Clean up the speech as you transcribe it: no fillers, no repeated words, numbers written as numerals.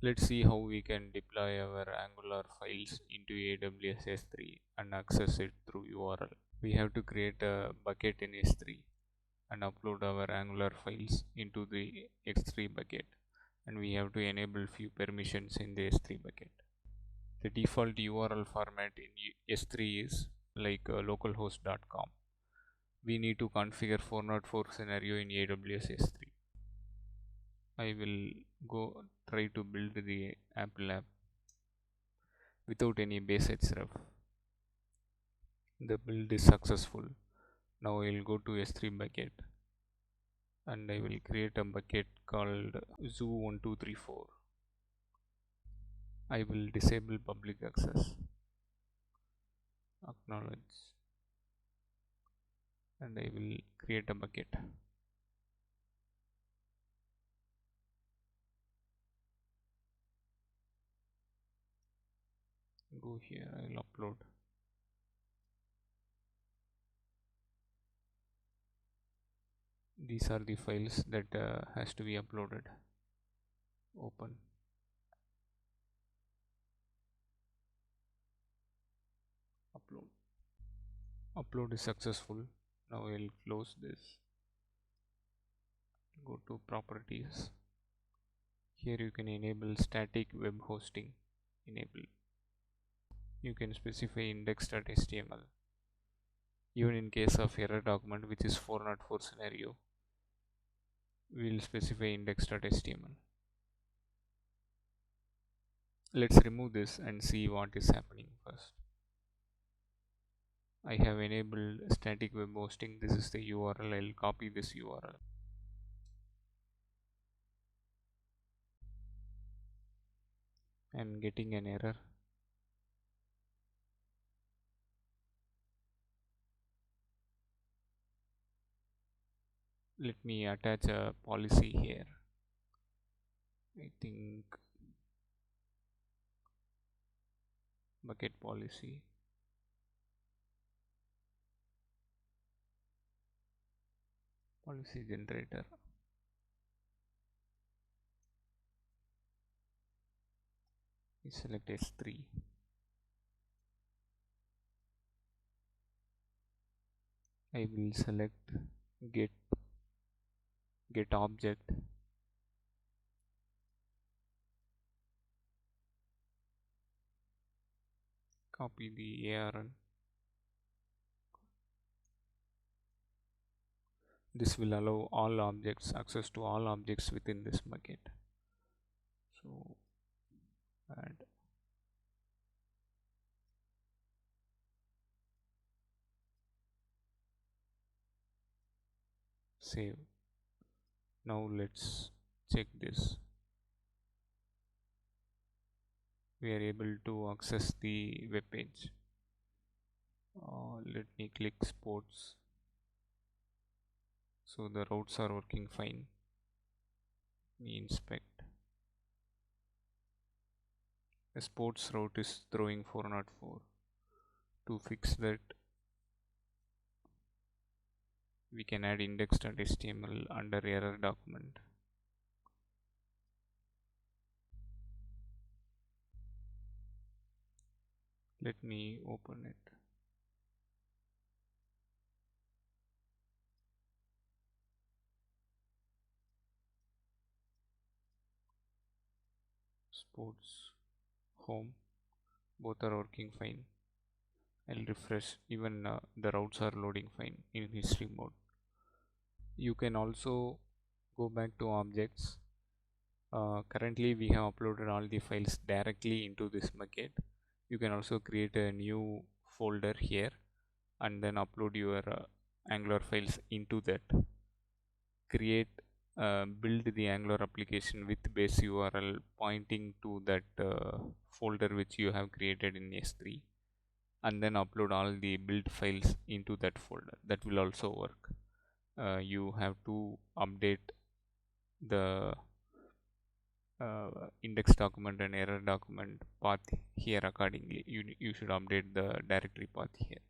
Let's see how we can deploy our Angular files into AWS S3 and access it through URL. We have to create a bucket in S3 and upload our Angular files into the S3 bucket, and we have to enable few permissions in the S3 bucket. The default URL format in S3 is like localhost.com. We need to configure 404 scenario in AWS S3. I will go try to build the Apple app without any base href. The build is successful. Now I will go to S3 bucket and I will create a bucket called zoo1234. I will disable public access, acknowledge, and I will create a bucket. Go here, I will upload. These are the files that has to be uploaded. Open. Upload. Upload is successful. Now I will close this. Go to properties. Here you can enable static web hosting. Enable. You can specify index.html. Even in case of error document, which is 404 scenario, we will specify index.html. Let's remove this and see what is happening first. I have enabled static web hosting. This is the URL. I'll copy this URL. I'm getting an error. Let me attach a policy here. I think bucket policy. Policy generator. We select S3. I will select get object. Copy the ARN. This will allow all objects access to all objects within this bucket. So add. Save. Now let's check this. We are able to access the web page. Let me click sports. So the routes are working fine. We inspect. The sports route is throwing 404. To fix that, we can add index.html under error document. Let me open it. Sports, home, both are working fine. I'll refresh. Even the routes are loading fine in history mode. You can also go back to objects. Currently we have uploaded all the files directly into this bucket. You can also create a new folder here and then upload your Angular files into that. Build the Angular application with base URL pointing to that folder which you have created in S3, and then upload all the build files into that folder. That will also work. You have to update the index document and error document path here accordingly. You should update the directory path here.